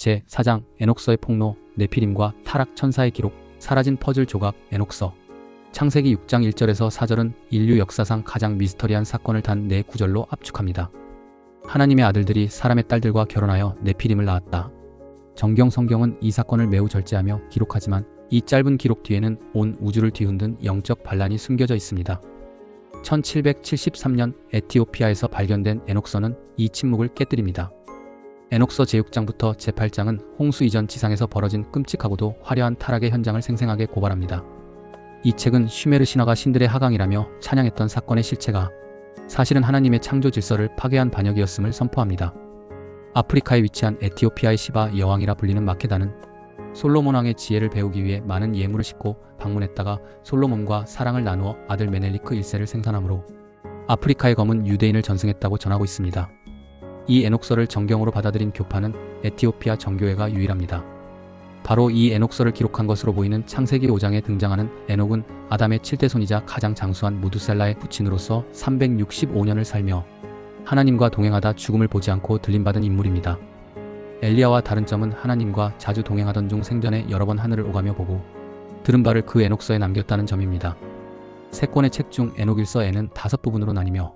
제4장 에녹서의 폭로, 네피림과 타락 천사의 기록, 사라진 퍼즐 조각, 에녹서. 창세기 6장 1절에서 4절은 인류 역사상 가장 미스터리한 사건을 단 4구절로 압축합니다. 하나님의 아들들이 사람의 딸들과 결혼하여 네피림을 낳았다. 정경 성경은 이 사건을 매우 절제하며 기록하지만 이 짧은 기록 뒤에는 온 우주를 뒤흔든 영적 반란이 숨겨져 있습니다. 1773년 에티오피아에서 발견된 에녹서는 이 침묵을 깨뜨립니다. 에녹서 제6장부터 제8장은 홍수 이전 지상에서 벌어진 끔찍하고도 화려한 타락의 현장을 생생하게 고발합니다. 이 책은 슈메르 신화가 신들의 하강이라며 찬양했던 사건의 실체가 사실은 하나님의 창조 질서를 파괴한 반역이었음을 선포합니다. 아프리카에 위치한 에티오피아의 시바 여왕이라 불리는 마케다는 솔로몬 왕의 지혜를 배우기 위해 많은 예물을 싣고 방문했다가 솔로몬과 사랑을 나누어 아들 메넬리크 1세를 생산하므로 아프리카의 검은 유대인을 전승했다고 전하고 있습니다. 이 에녹서를 정경으로 받아들인 교파는 에티오피아 정교회가 유일합니다. 바로 이 에녹서를 기록한 것으로 보이는 창세기 5장에 등장하는 에녹은 아담의 7대 손이자 가장 장수한 무두살라의 후친으로서 365년을 살며 하나님과 동행하다 죽음을 보지 않고 들림받은 인물입니다. 엘리야와 다른 점은 하나님과 자주 동행하던 중 생전에 여러 번 하늘을 오가며 보고 들은 바를 그 에녹서에 남겼다는 점입니다. 세 권의 책 중 에녹일서에는 5부분으로 나뉘며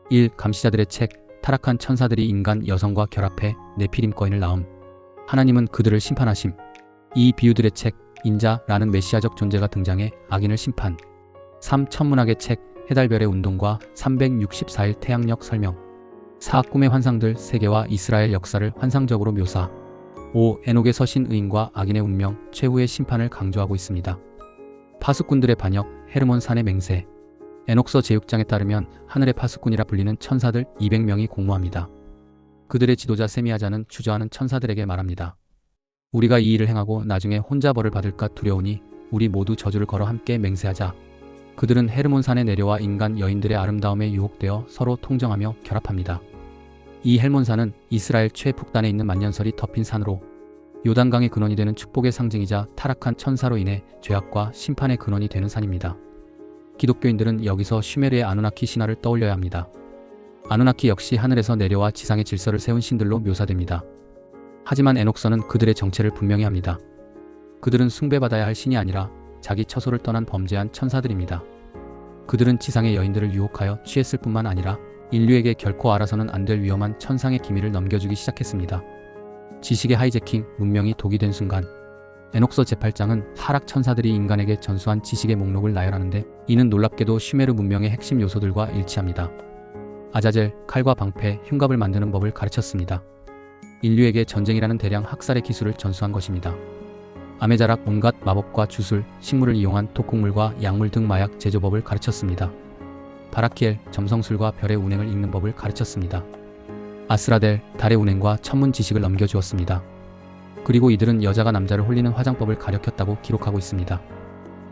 1. 감시자들의 책, 타락한 천사들이 인간 여성과 결합해 네피림 거인을 낳음. 하나님은 그들을 심판하심. 2. 비유들의 책, 인자라는 메시아적 존재가 등장해 악인을 심판. 3. 천문학의 책, 해달별의 운동과 364일 태양력 설명. 4. 꿈의 환상들, 세계와 이스라엘 역사를 환상적으로 묘사. 5. 에녹의 서신 의인과 악인의 운명, 최후의 심판을 강조하고 있습니다. 파수꾼들의 반역, 헤르몬 산의 맹세. 에녹서 제6장에 따르면 하늘의 파수꾼이라 불리는 천사들 200명이 공모합니다. 그들의 지도자 세미야자는 주저하는 천사들에게 말합니다. 우리가 이 일을 행하고 나중에 혼자 벌을 받을까 두려우니 우리 모두 저주를 걸어 함께 맹세하자. 그들은 헤르몬 산에 내려와 인간 여인들의 아름다움에 유혹되어 서로 통정하며 결합합니다. 이 헬몬산은 이스라엘 최북단에 있는 만년설이 덮인 산으로 요단강의 근원이 되는 축복의 상징이자 타락한 천사로 인해 죄악과 심판의 근원이 되는 산입니다. 기독교인들은 여기서 슈메르의 아누나키 신화를 떠올려야 합니다. 아누나키 역시 하늘에서 내려와 지상의 질서를 세운 신들로 묘사됩니다. 하지만 에녹서는 그들의 정체를 분명히 합니다. 그들은 숭배받아야 할 신이 아니라 자기 처소를 떠난 범죄한 천사들입니다. 그들은 지상의 여인들을 유혹하여 취했을 뿐만 아니라 인류에게 결코 알아서는 안 될 위험한 천상의 기밀을 넘겨주기 시작했습니다. 지식의 하이제킹, 문명이 독이 된 순간 에녹서 제8장은 타락 천사들이 인간에게 전수한 지식의 목록을 나열하는데 이는 놀랍게도 슈메르 문명의 핵심 요소들과 일치합니다. 아자젤, 칼과 방패, 흉갑을 만드는 법을 가르쳤습니다. 인류에게 전쟁이라는 대량 학살의 기술을 전수한 것입니다. 아메자락, 온갖 마법과 주술, 식물을 이용한 독극물과 약물 등 마약 제조법을 가르쳤습니다. 바라키엘, 점성술과 별의 운행을 읽는 법을 가르쳤습니다. 아스라델, 달의 운행과 천문 지식을 넘겨주었습니다. 그리고 이들은 여자가 남자를 홀리는 화장법을 가르쳤다고 기록하고 있습니다.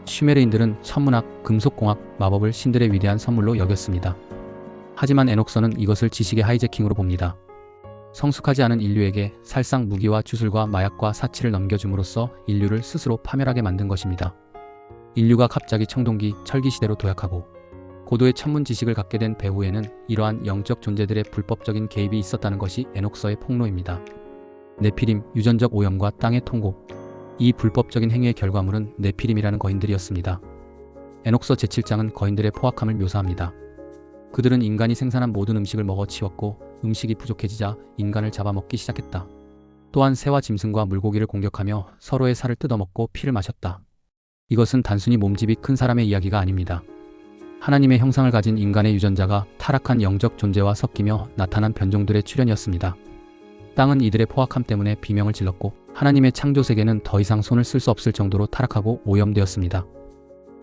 슈메르인들은 천문학, 금속공학, 마법을 신들의 위대한 선물로 여겼습니다. 하지만 에녹서는 이것을 지식의 하이제킹으로 봅니다. 성숙하지 않은 인류에게 살상 무기와 주술과 마약과 사치를 넘겨줌으로써 인류를 스스로 파멸하게 만든 것입니다. 인류가 갑자기 청동기, 철기 시대로 도약하고 고도의 천문 지식을 갖게 된 배후에는 이러한 영적 존재들의 불법적인 개입이 있었다는 것이 에녹서의 폭로입니다. 네피림, 유전적 오염과 땅의 통곡. 이 불법적인 행위의 결과물은 네피림이라는 거인들이었습니다. 에녹서 제7장은 거인들의 포악함을 묘사합니다. 그들은 인간이 생산한 모든 음식을 먹어치웠고 음식이 부족해지자 인간을 잡아먹기 시작했다. 또한 새와 짐승과 물고기를 공격하며 서로의 살을 뜯어먹고 피를 마셨다. 이것은 단순히 몸집이 큰 사람의 이야기가 아닙니다. 하나님의 형상을 가진 인간의 유전자가 타락한 영적 존재와 섞이며 나타난 변종들의 출현이었습니다. 땅은 이들의 포악함 때문에 비명을 질렀고 하나님의 창조 세계는 더 이상 손을 쓸 수 없을 정도로 타락하고 오염되었습니다.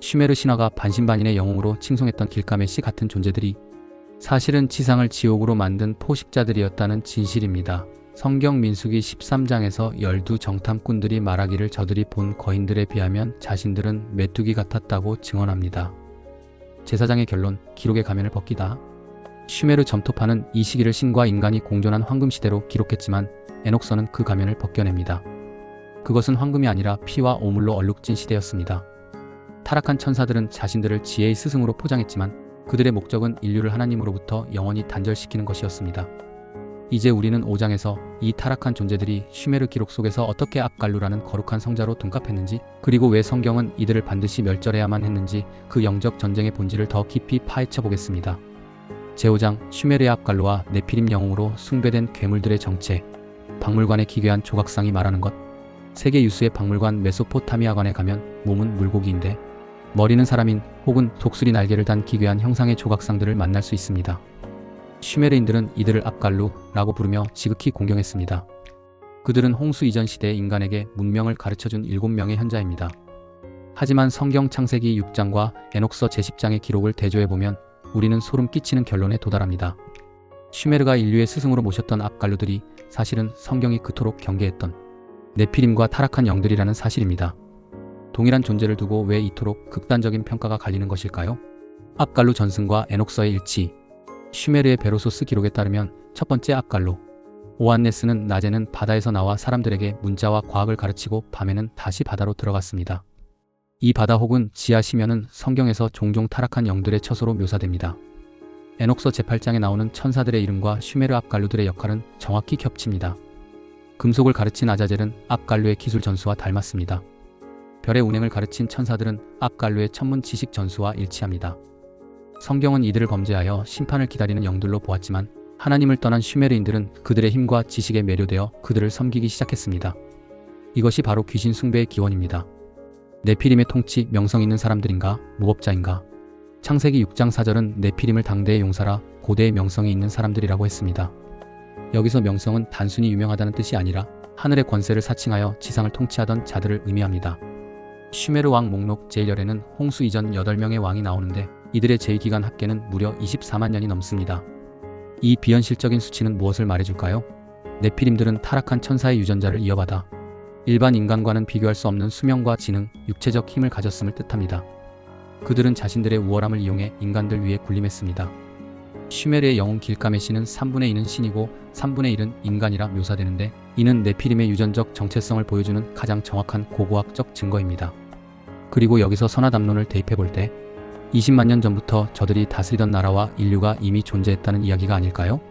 슈메르 신화가 반신반인의 영웅으로 칭송했던 길가메시 같은 존재들이 사실은 지상을 지옥으로 만든 포식자들이었다는 진실입니다. 성경 민수기 13장에서 열두 정탐꾼들이 말하기를 저들이 본 거인들에 비하면 자신들은 메뚜기 같았다고 증언합니다. 제4장의 결론, 기록의 가면을 벗기다. 슈메르 점토파는 이 시기를 신과 인간이 공존한 황금시대로 기록했지만 에녹서는 그 가면을 벗겨냅니다. 그것은 황금이 아니라 피와 오물로 얼룩진 시대였습니다. 타락한 천사들은 자신들을 지혜의 스승으로 포장했지만 그들의 목적은 인류를 하나님으로부터 영원히 단절시키는 것이었습니다. 이제 우리는 5장에서 이 타락한 존재들이 슈메르 기록 속에서 어떻게 압갈루라는 거룩한 성자로 둔갑했는지, 그리고 왜 성경은 이들을 반드시 멸절해야만 했는지 그 영적 전쟁의 본질을 더 깊이 파헤쳐 보겠습니다. 제5장 슈메르의 압갈루와 네피림 영웅으로 숭배된 괴물들의 정체. 박물관의 기괴한 조각상이 말하는 것. 세계 유수의 박물관 메소포타미아관에 가면 몸은 물고기인데 머리는 사람인 혹은 독수리 날개를 단 기괴한 형상의 조각상들을 만날 수 있습니다. 슈메르인들은 이들을 압갈루라고 부르며 지극히 공경했습니다. 그들은 홍수 이전 시대의 인간에게 문명을 가르쳐준 7명의 현자입니다. 하지만 성경 창세기 6장과 에녹서 제10장의 기록을 대조해보면 우리는 소름 끼치는 결론에 도달합니다. 슈메르가 인류의 스승으로 모셨던 압갈루들이 사실은 성경이 그토록 경계했던 네피림과 타락한 영들이라는 사실입니다. 동일한 존재를 두고 왜 이토록 극단적인 평가가 갈리는 것일까요? 압갈루 전승과 에녹서의 일치. 슈메르의 베로소스 기록에 따르면 첫 번째 압갈루 오안네스는 낮에는 바다에서 나와 사람들에게 문자와 과학을 가르치고 밤에는 다시 바다로 들어갔습니다. 이 바다 혹은 지하 심연은 성경에서 종종 타락한 영들의 처소로 묘사됩니다. 에녹서 제8장에 나오는 천사들의 이름과 슈메르 압갈루들의 역할은 정확히 겹칩니다. 금속을 가르친 아자젤은 압갈루의 기술 전수와 닮았습니다. 별의 운행을 가르친 천사들은 압갈루의 천문 지식 전수와 일치합니다. 성경은 이들을 범죄하여 심판을 기다리는 영들로 보았지만 하나님을 떠난 슈메르인들은 그들의 힘과 지식에 매료되어 그들을 섬기기 시작했습니다. 이것이 바로 귀신 숭배의 기원입니다. 네피림의 통치 명성 있는 사람들인가, 무법자인가? 창세기 6장 4절은 네피림을 당대의 용사라 고대의 명성이 있는 사람들이라고 했습니다. 여기서 명성은 단순히 유명하다는 뜻이 아니라 하늘의 권세를 사칭하여 지상을 통치하던 자들을 의미합니다. 슈메르 왕 목록 제1열에는 홍수 이전 8명의 왕이 나오는데 이들의 제2기간 합계는 무려 24만 년이 넘습니다. 이 비현실적인 수치는 무엇을 말해줄까요? 네피림들은 타락한 천사의 유전자를 이어받아 일반 인간과는 비교할 수 없는 수명과 지능, 육체적 힘을 가졌음을 뜻합니다. 그들은 자신들의 우월함을 이용해 인간들 위에 군림했습니다. 슈메르의 영웅 길가메시는 3분의 2는 신이고 3분의 1은 인간이라 묘사되는데 이는 네피림의 유전적 정체성을 보여주는 가장 정확한 고고학적 증거입니다. 그리고 여기서 선화담론을 대입해볼 때 20만 년 전부터 저들이 다스리던 나라와 인류가 이미 존재했다는 이야기가 아닐까요?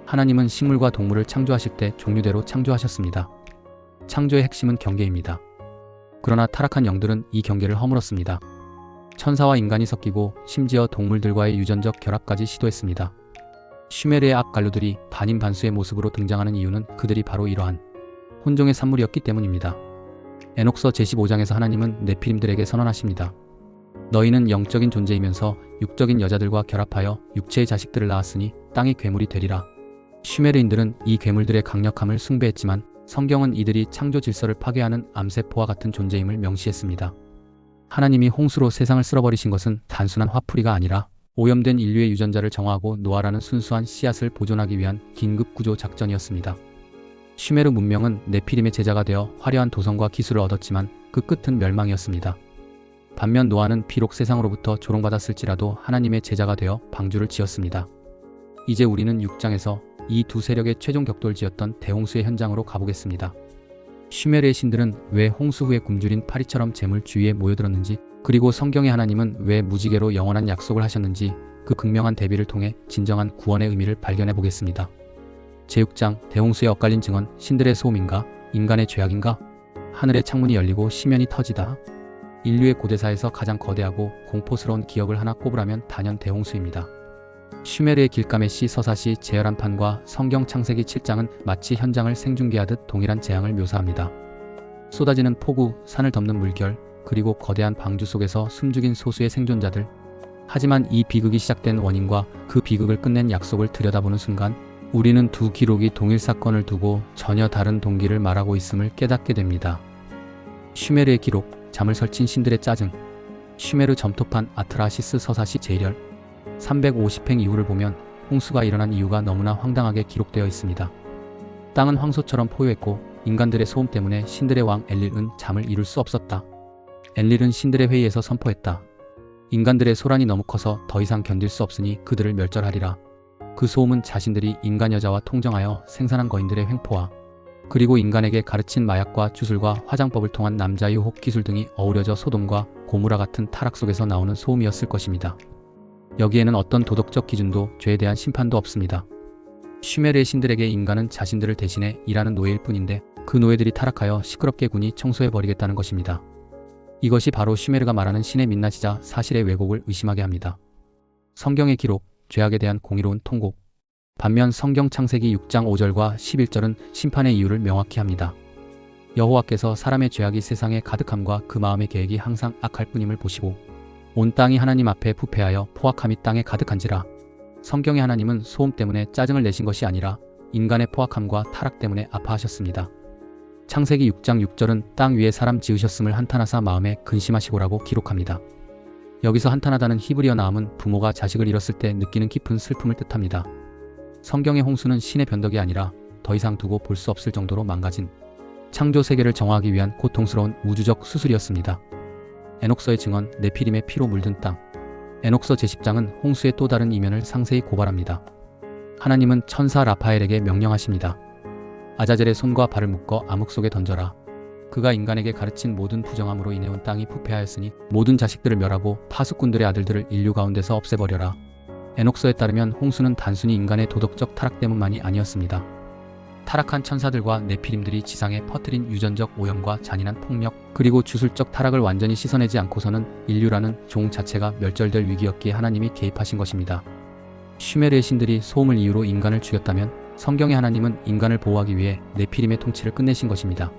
하나님은 식물과 동물을 창조하실 때 종류대로 창조하셨습니다. 창조의 핵심은 경계입니다. 그러나 타락한 영들은 이 경계를 허물었습니다. 천사와 인간이 섞이고 심지어 동물들과의 유전적 결합까지 시도했습니다. 슈메르의 압갈루들이 반인반수의 모습으로 등장하는 이유는 그들이 바로 이러한 혼종의 산물이었기 때문입니다. 에녹서 제15장에서 하나님은 네피림들에게 선언하십니다. 너희는 영적인 존재이면서 육적인 여자들과 결합하여 육체의 자식들을 낳았으니 땅이 괴물이 되리라. 슈메르인들은 이 괴물들의 강력함을 숭배했지만 성경은 이들이 창조 질서를 파괴하는 암세포와 같은 존재임을 명시했습니다. 하나님이 홍수로 세상을 쓸어버리신 것은 단순한 화풀이가 아니라 오염된 인류의 유전자를 정화하고 노아라는 순수한 씨앗을 보존하기 위한 긴급구조 작전이었습니다. 슈메르 문명은 네피림의 제자가 되어 화려한 도성과 기술을 얻었지만 그 끝은 멸망이었습니다. 반면 노아는 비록 세상으로부터 조롱받았을지라도 하나님의 제자가 되어 방주를 지었습니다. 이제 우리는 6장에서 이 두 세력의 최종 격돌지였던 대홍수의 현장으로 가보겠습니다. 슈메르의 신들은 왜 홍수 후에 굶주린 파리처럼 재물 주위에 모여들었는지, 그리고 성경의 하나님은 왜 무지개로 영원한 약속을 하셨는지 그 극명한 대비를 통해 진정한 구원의 의미를 발견해 보겠습니다. 제6장 대홍수에 엇갈린 증언. 신들의 소음인가? 인간의 죄악인가? 하늘의 창문이 열리고 시면이 터지다. 인류의 고대사에서 가장 거대하고 공포스러운 기억을 하나 꼽으라면 단연 대홍수입니다. 슈메르의 길가메시 서사시 제11판과 성경 창세기 7장은 마치 현장을 생중계하듯 동일한 재앙을 묘사합니다. 쏟아지는 폭우, 산을 덮는 물결, 그리고 거대한 방주 속에서 숨죽인 소수의 생존자들. 하지만 이 비극이 시작된 원인과 그 비극을 끝낸 약속을 들여다보는 순간 우리는 두 기록이 동일 사건을 두고 전혀 다른 동기를 말하고 있음을 깨닫게 됩니다. 슈메르의 기록, 잠을 설친 신들의 짜증. 슈메르 점토판 아트라시스 서사시 제1열 350행 이후를 보면 홍수가 일어난 이유가 너무나 황당하게 기록되어 있습니다. 땅은 황소처럼 포효했고 인간들의 소음 때문에 신들의 왕 엔릴은 잠을 이룰 수 없었다. 엔릴은 신들의 회의에서 선포했다. 인간들의 소란이 너무 커서 더 이상 견딜 수 없으니 그들을 멸절하리라. 그 소음은 자신들이 인간 여자와 통정하여 생산한 거인들의 횡포와 그리고 인간에게 가르친 마약과 주술과 화장법을 통한 남자 유혹 기술 등이 어우러져 소돔과 고무라 같은 타락 속에서 나오는 소음이었을 것입니다. 여기에는 어떤 도덕적 기준도 죄에 대한 심판도 없습니다. 슈메르의 신들에게 인간은 자신들을 대신해 일하는 노예일 뿐인데 그 노예들이 타락하여 시끄럽게 군이 청소해버리겠다는 것입니다. 이것이 바로 슈메르가 말하는 신의 민낯이자 사실의 왜곡을 의심하게 합니다. 성경의 기록, 죄악에 대한 공의로운 통곡. 반면 성경 창세기 6장 5절과 11절은 심판의 이유를 명확히 합니다. 여호와께서 사람의 죄악이 세상에 가득함과 그 마음의 계획이 항상 악할 뿐임을 보시고 온 땅이 하나님 앞에 부패하여 포악함이 땅에 가득한지라. 성경의 하나님은 소음 때문에 짜증을 내신 것이 아니라 인간의 포악함과 타락 때문에 아파하셨습니다. 창세기 6장 6절은 땅 위에 사람 지으셨음을 한탄하사 마음에 근심하시고라고 기록합니다. 여기서 한탄하다는 히브리어 나음은 부모가 자식을 잃었을 때 느끼는 깊은 슬픔을 뜻합니다. 성경의 홍수는 신의 변덕이 아니라 더 이상 두고 볼 수 없을 정도로 망가진 창조 세계를 정화하기 위한 고통스러운 우주적 수술이었습니다. 에녹서의 증언, 네피림의 피로 물든 땅. 에녹서 제10장은 홍수의 또 다른 이면을 상세히 고발합니다. 하나님은 천사 라파엘에게 명령하십니다. 아자젤의 손과 발을 묶어 암흑 속에 던져라. 그가 인간에게 가르친 모든 부정함으로 인해 온 땅이 부패하였으니 모든 자식들을 멸하고 파수꾼들의 아들들을 인류 가운데서 없애버려라. 에녹서에 따르면 홍수는 단순히 인간의 도덕적 타락 때문만이 아니었습니다. 타락한 천사들과 네피림들이 지상에 퍼뜨린 유전적 오염과 잔인한 폭력, 그리고 주술적 타락을 완전히 씻어내지 않고서는 인류라는 종 자체가 멸절될 위기였기에 하나님이 개입하신 것입니다. 슈메르의 신들이 소음을 이유로 인간을 죽였다면 성경의 하나님은 인간을 보호하기 위해 네피림의 통치를 끝내신 것입니다.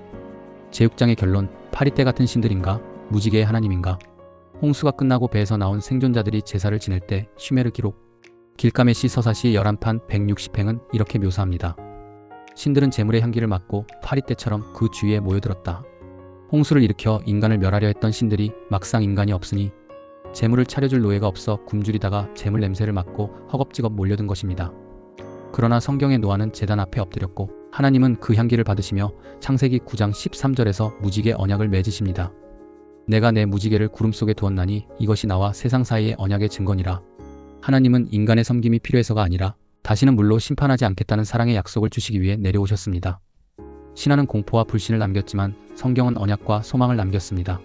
제6장의 결론, 파리떼 같은 신들인가? 무지개의 하나님인가? 홍수가 끝나고 배에서 나온 생존자들이 제사를 지낼 때 슈메르 기록, 길가메시 서사시 11판 160행은 이렇게 묘사합니다. 신들은 재물의 향기를 맡고 파리떼처럼 그 주위에 모여들었다. 홍수를 일으켜 인간을 멸하려 했던 신들이 막상 인간이 없으니 재물을 차려줄 노예가 없어 굶주리다가 재물 냄새를 맡고 허겁지겁 몰려든 것입니다. 그러나 성경의 노아는 제단 앞에 엎드렸고 하나님은 그 향기를 받으시며 창세기 9장 13절에서 무지개 언약을 맺으십니다. 내가 내 무지개를 구름 속에 두었나니 이것이 나와 세상 사이의 언약의 증거니라. 하나님은 인간의 섬김이 필요해서가 아니라 다시는 물로 심판하지 않겠다는 사랑의 약속을 주시기 위해 내려오셨습니다. 신화는 공포와 불신을 남겼지만 성경은 언약과 소망을 남겼습니다.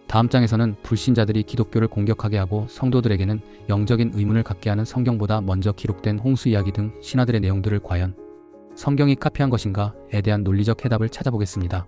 다음 장에서는 불신자들이 기독교를 공격하게 하고 성도들에게는 영적인 의문을 갖게 하는 성경보다 먼저 기록된 홍수 이야기 등 신화들의 내용들을 과연 성경이 카피한 것인가에 대한 논리적 해답을 찾아보겠습니다.